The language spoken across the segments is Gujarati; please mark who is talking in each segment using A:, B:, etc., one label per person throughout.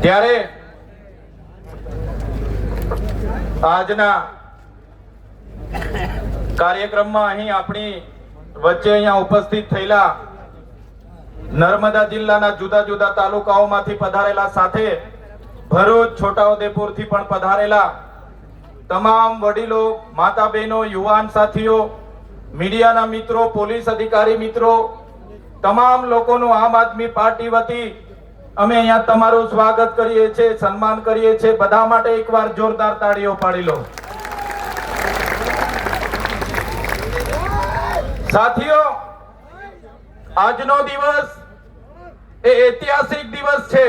A: ત્યારે આજના કાર્યક્રમમાં અહીં આપણી વચ્ચે અહીંયા ઉપસ્થિત થયેલા નર્મદા જિલ્લાના જુદા જુદા તાલુકાઓમાંથી પધારેલા સાથે ભરૂચ છોટાઉદેપુરથી પણ પધારેલા તમામ વડીલો, માતા બહેનો, યુવાન સાથીઓ, મીડિયાના મિત્રો, પોલીસ અધિકારી મિત્રો, તમામ લોકોનું આમ આદમી પાર્ટી વતી અમે અહીંયા તમારું સ્વાગત કરીએ છીએ, સન્માન કરીએ છીએ. બધા માટે એકવાર જોરદાર તાળીઓ પાડી લો. સાથીઓ, આજનો દિવસ એ ઐતિહાસિક દિવસ છે.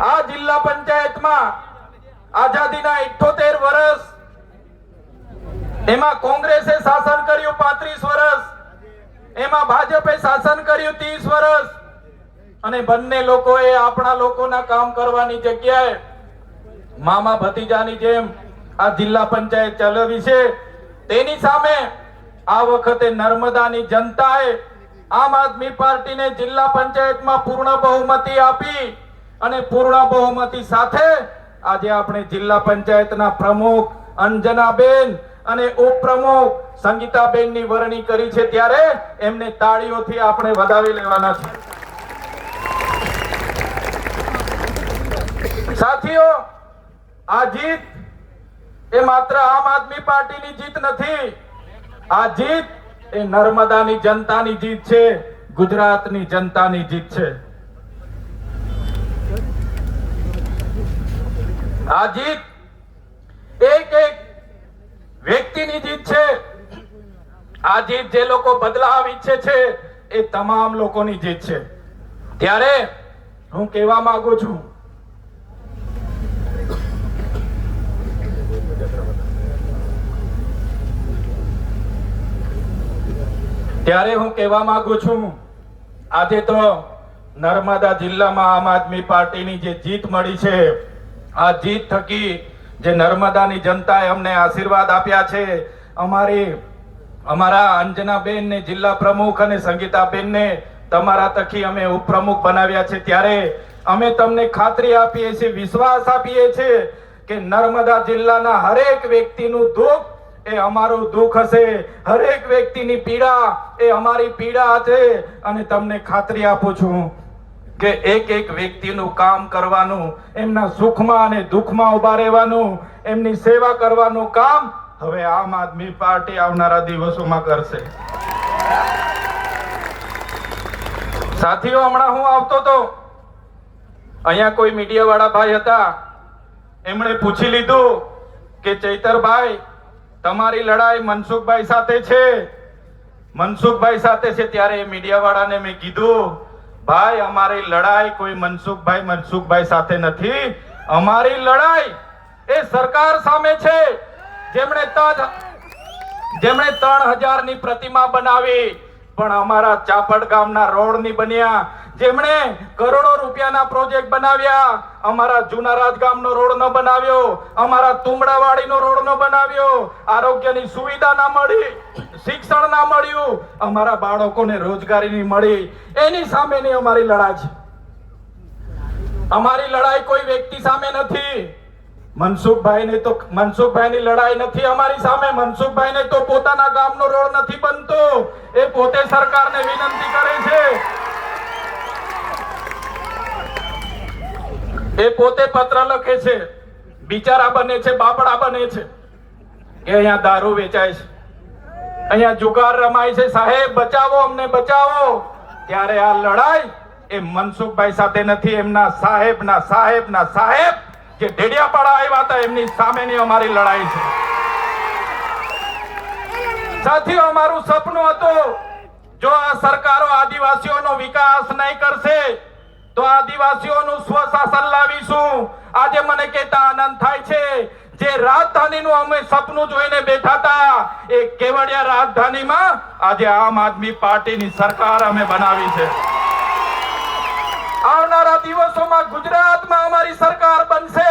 A: આ જિલ્લા પંચાયતમાં આઝાદીના 78 વર્ષ, એમાં કોંગ્રેસે શાસન કર્યું 35 વર્ષ, એમાં ભાજપે શાસન કર્યું 30 વર્ષ, અને બંને લોકોએ આપણા લોકોના કામ કરવાની જગ્યાએ મામા ભતીજાની જેમ આ જિલ્લા પંચાયત ચલાવી છે. તેની સામે આ વખતે નર્મદાની જનતાએ આમ આદમી પાર્ટીને જિલ્લા પંચાયતમાં પૂર્ણ બહુમતી આપી અને પૂર્ણ બહુમતી સાથે આજે આપણે જિલ્લા પંચાયતના પ્રમુખ અંજનાબેન અને ઉપપ્રમુખ સંગીતાબેનની વરણી કરી છે. ત્યારે એમને તાળીઓથી આપણે વધાવી લેવાના છે. સાથીઓ, આ જીત એ માત્ર આમ આદમી પાર્ટીની જીત નથી. આ જીત એ નર્મદાની જનતાની જીત છે, ગુજરાતની જનતાની જીત છે. આ જીત એક એક વ્યક્તિની જીત છે. આ જીત જે લોકો બદલાવ ઈચ્છે છે એ તમામ લોકોની જીત છે. ત્યારે હું કહેવા માંગુ છું, આજે તો નર્મદા જિલ્લામાં આમ આદમી પાર્ટીની જે જીત મળી છે, આ જીત થકી જે નર્મદાની જનતાએ અમને આશીર્વાદ આપ્યા છે, અમારા અંજનાબેન ને જિલ્લા પ્રમુખ અને સંગીતાબેનને તમારા થકી અમે ઉપપ્રમુખ બનાવ્યા છે. ત્યારે અમે તમને ખાતરી આપીએ છીએ, વિશ્વાસ આપીએ છીએ કે નર્મદા જિલ્લાના હરેક વ્યક્તિનું દુઃખ એ અમારું દુઃખ હશે, હરેક વ્યક્તિની પીડા એ અમારી પીડા હશે. અને તમને ખાતરી આપું છું કે એક એક વ્યક્તિનું કામ કરવાનું, એમના સુખમાં અને દુઃખમાં ઉભા રહેવાનું, એમની સેવા કરવાનું કામ હવે આમ આદમી પાર્ટી આવનારા દિવસોમાં કરશે. સાથીઓ, હમણાં હું આવતો તો અહીંયા કોઈ મીડિયા વાળા ભાઈ હતા, એમણે પૂછી લીધું કે ચૈતરભાઈ, તમારી લડાઈ મનસુખભાઈ સાથે છે, મનસુખભાઈ સાથે છે. ત્યારે મીડિયા વાળાને મેં કીધું, ભાઈ, અમારી લડાઈ કોઈ મનસુખભાઈ સાથે નથી. અમારી લડાઈ એ સરકાર સામે છે, જેમણે 3000 ની પ્રતિમા બનાવી પણ અમારા ચાપડ ગામના રોડ ની બન્યા, જેમણે કરોડો રૂપિયાના પ્રોજેક્ટ બનાવ્યા, અમારા જૂના રાજગામનો રોડ ન બનાવ્યો, અમારા તુમડાવાડીનો રોડ ન બનાવ્યો, આરોગ્યની સુવિધા ના મળી, શિક્ષણ ના મળ્યું, અમારા બાળકોને રોજગારી નહીં મળી. એની સામેની અમારી લડાઈ છે. અમારી લડાઈ કોઈ વ્યક્તિ સામે નથી. મનસુખભાઈની લડાઈ નથી અમારી સામે. મનસુખભાઈને તો પોતાના ગામનો રોડ નથી બનતો, એ પોતે સરકારને વિનંતી કરે છે, એ પોતે પત્ર લખે છે, બિચારા બને છે, બાપડા બને છે કે અહીંયા દારૂ વેચાય છે, અહીંયા જુગાર રમાય છે, સાહેબ બચાવો, અમને બચાવો. ત્યારે આ લડાઈ એ મનસુખભાઈ સાથે નથી, એમના સાહેબ જે ડેડિયાપાડા આવ્યા હતા એમની સામેની અમારી લડાઈ છે. સાથીઓ, અમારું સપનું હતું, જો આ સરકારો આદિવાસીઓનો વિકાસ નહીં કરશે તો આદિવાસીઓનું સ્વશાસન લાવીશું. આજે મને કહેતા આનંદ થાય છે, જે રાજધાનીનું અમે સપનું જોઈને બેઠા હતા, એ કેવડિયા રાજધાનીમાં આજે આમ આદમી પાર્ટીની સરકાર અમે બનાવી છે. આવનારા દિવસોમાં ગુજરાતમાં અમારી સરકાર બનશે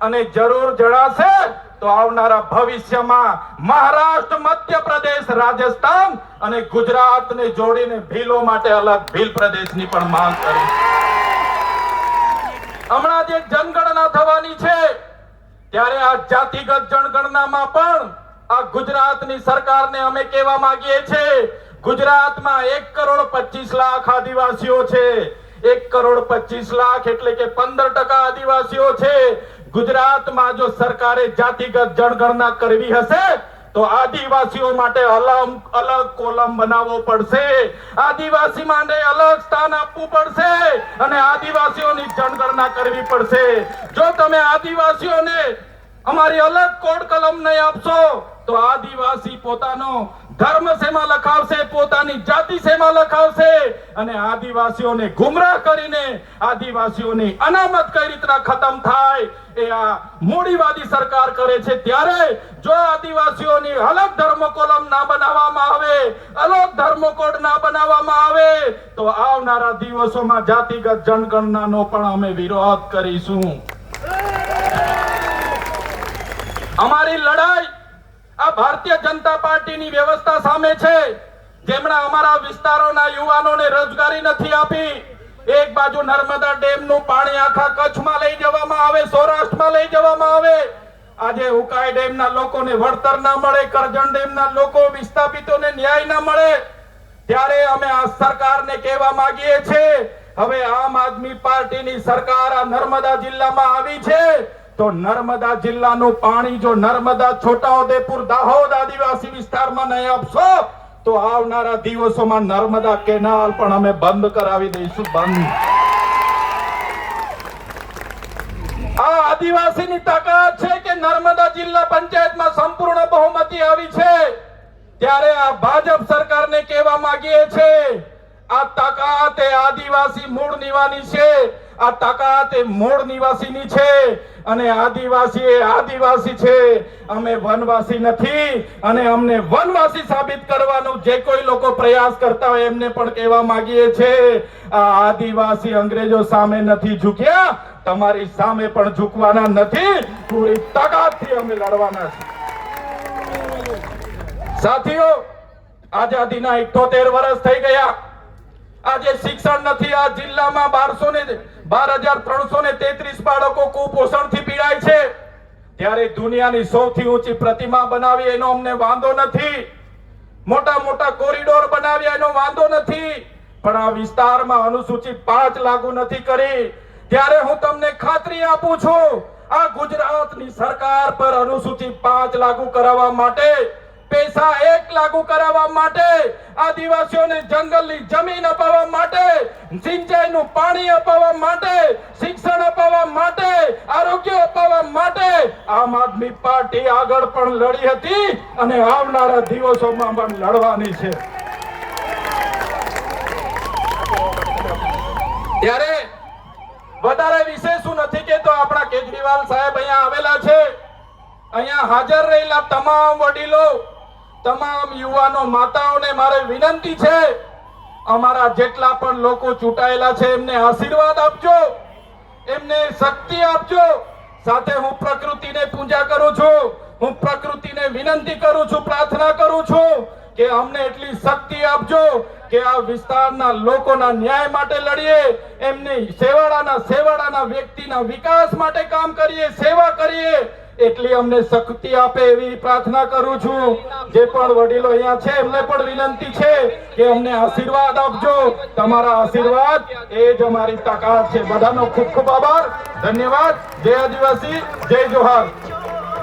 A: અને જરૂર જણાશે તો આવનારા ભવિષ્યમાં મહારાષ્ટ્ર, મધ્યપ્રદેશ, રાજસ્થાન અને ગુજરાતને જોડીને ભીલો માટે અલગ ભીલ પ્રદેશની પણ માંગ કરી. હમણાં જે જનગણના થવાની છે ત્યારે આ જાતિગત જનગણનામાં પણ આ ગુજરાતની સરકારને અમે કહેવા માંગીએ છીએ, ગુજરાતમાં 1,25,00,000 આદિવાસીઓ છે. 1,25,00,000 એટલે કે 15% આદિવાસીઓ છે. ગુજરાતમાં જો સરકારે જાતિગત જનગણના કરવી હશે તો આદિવાસીઓ માટે અલગ કોલમ બનાવવો પડશે, આદિવાસી માટે અલગ સ્થાન આપવું પડશે અને આદિવાસીઓની જનગણના કરવી પડશે. જો તમે આદિવાસીઓને અમારી અલગ કોડ કલમ નહીં આપશો તો આદિવાસી પોતાનો ધર્મ શેમાં લખાવશે, પોતાની જાતિ શેમાં લખાવશે અને આદિવાસીઓને ગુમરાહ કરીને આદિવાસીઓની અનામત કઈ રીતના ખતમ થાય એ આ મૂડીવાદી સરકાર કરે છે. ત્યારે જો આદિવાસીઓની અલગ ધર્મ કોલમ ના બનાવવામાં આવે, અલગ ધર્મ કોડ ના બનાવવામાં આવે તો આવનારા દિવસોમાં જાતિગત જનગણનાનો પણ અમે વિરોધ કરીશું. અમારી લડાઈ આ ભારતીય જનતા પાર્ટીની વ્યવસ્થા સામે છે, જેમણે અમારા વિસ્તારોના યુવાનોને રોજગારી નથી આપી. એક બાજુ નર્મદા ડેમનું પાણી આખા કચ્છમાં લઈ જવામાં આવે, સૌરાષ્ટ્રમાં લઈ જવામાં આવે. આજે ઉકાઈ ડેમના લોકોને વળતર ના મળે, કરજણ ડેમના લોકો વિસ્થાપિતોને ન્યાય ના મળે. ત્યારે અમે આ સરકારને કહેવા માંગીએ છીએ, હવે આમ આદમી પાર્ટીની સરકાર આ નર્મદા જિલ્લામાં આવી છે તો નર્મદા જિલ્લાનું પાણી જો નર્મદા, છોટાઉદેપુર, દાહોદ આદિવાસી વિસ્તારમાં નહીં આપશો તો આવનારા દિવસોમાં નર્મદા કેનાલ પણ અમે બંધ કરાવી દઈશું. બંધ. આ આદિવાસીની તાકાત છે કે નર્મદા જિલ્લા પંચાયતમાં સંપૂર્ણ બહુમતી આવી છે. ત્યારે આ ભાજપ સરકારને કહેવા માંગીએ છીએ, આ તાકાત એ આદિવાસી મૂળ નિવાસી છે, આ તાકાત એ મૂળ નિવાસીની છે અને આદિવાસી એ આદિવાસી છે. અમે વનવાસી નથી અને અમને વનવાસી સાબિત કરવાનું જે કોઈ લોકો પ્રયાસ કરતા હોય એમને પણ કહેવા માંગીએ છીએ, આ આદિવાસી અંગ્રેજો સામે નથી ઝૂક્યા, તમારી સામે પણ ઝૂકવાના નથી. પૂરી તાકાતથી અમે લડવાના છીએ. સાથીઓ, આઝાદીના 78 વર્ષ થઈ ગયા. આજે શિક્ષણ નથી. આ જિલ્લામાં 12,333 બાળકો કુપોષણથી પીડાય છે. ત્યારે દુનિયાની સૌથી ઊંચી પ્રતિમા બનાવી એનો અમને વાંધો નથી, મોટા મોટા કોરિડોર બનાવ્યા એનો વાંધો નથી, પણ આ વિસ્તારમાં અનુસૂચિત 5 લાગુ નથી કરી. ત્યારે હું તમને ખાતરી આપું છું, આ ગુજરાતની સરકાર પર અનુસૂચિત 5 લાગુ કરાવવા માટે, પૈસા 1 લાગુ કરાવવા માટે, આદિવાસીઓને જંગલની જમીન અપાવવા માટે, સિંચાઈનું પાણી અપાવવા માટે, શિક્ષણ અપાવવા માટે, આરોગ્ય અપાવવા માટે આમ આદમી પાર્ટી આગળ પણ લડી હતી અને આવનારા દિવસોમાં પણ લડવાની છે. ત્યારે વધારે વિશેષ નથી કે તો આપણા કેજરીવાલ સાહેબ અહીંયા આવેલા છે. અહીંયા હાજર રહેલા તમામ વડીલો, તમામ યુવાનો, માતાઓને મારે વિનંતી છે, અમારા જેટલા પણ લોકો ચૂંટાયેલા છે એમને આશીર્વાદ આપજો, એમને શક્તિ આપજો. સાથે હું પ્રકૃતિને પૂજા કરું છું, હું પ્રકૃતિને વિનંતી કરું છું, પ્રાર્થના કરું છું કે અમને એટલી શક્તિ આપજો કે આ વિસ્તારના લોકોના ન્યાય માટે લડીએ, એમની સેવાડાના વ્યક્તિના વિકાસ માટે કામ કરીએ, સેવા કરીએ. એટલી અમને શક્તિ આપે એવી પ્રાર્થના કરું છું. જે પણ વડીલો અહીંયા છે એમને પણ વિનંતી છે કે અમને આશીર્વાદ આપજો. તમારા આશીર્વાદ એ જ અમારી તાકાત છે. બધાનો ખૂબ ખૂબ આભાર, ધન્યવાદ. જય આદિવાસી, જય જોહાર.